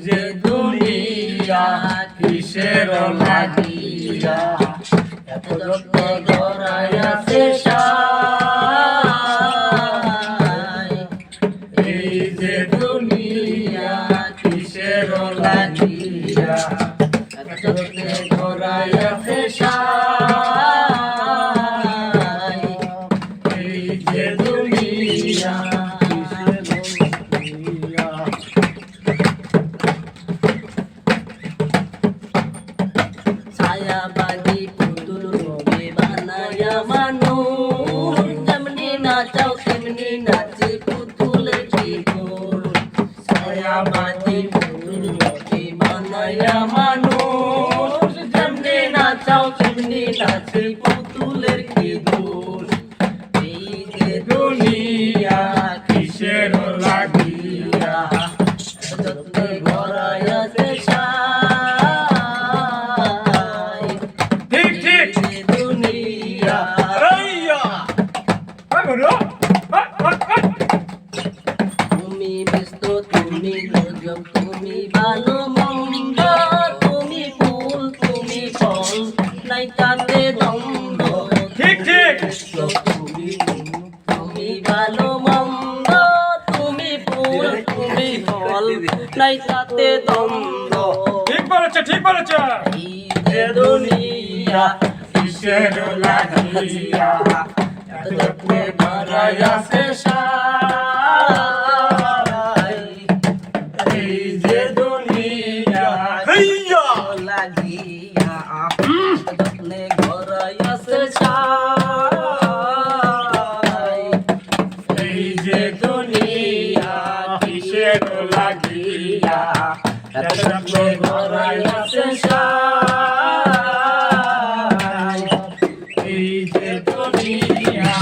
যে দুনিয়া কিসের লাগিয়া এত যত্ন ধরাইয়াছে সাই এই যে দুনিয়া কিসের লাগিয়া এত যত্ন ধরাইয়াছে সাই এই যে দুনিয়া ছায়াবাদী পুতুল রবে বানায়া মানুষ যেমনি নাচাও তেমনি নাচে পুতুলের জীবন ছায়াবাদী পুতুল রবে বানায়া মানুষ যেমনি নাচাও তেমনি নাচে পুতুলের জীবন এই যে দুনিয়া কিসের লাগিয়া যত্ন ভরাইয়াছে তুমি ব্যস্ত তুমি গজব তুমি ভালো মন্দ তুমি ফুল তুমি ফল নাই তাতে দ্বন্দ্ব ঠিক ঠিক তুমি তুমি ভালো মন্দ তুমি ফুল তুমি ফল নাই তাতে দ্বন্দ্ব ঠিক বলেছে এই যে দুনিয়া কিসের লাগিয়া এত যত্ন ধরাইয়াছে সাই এই যে দুনিয়া লাগিয়া যত্নে ঘরাইয়াছে ছাই এই যে দুনিয়া কিসের লাগিয়া এত যত্ন ধরাইয়াছে সাই এই যে দুনিয়া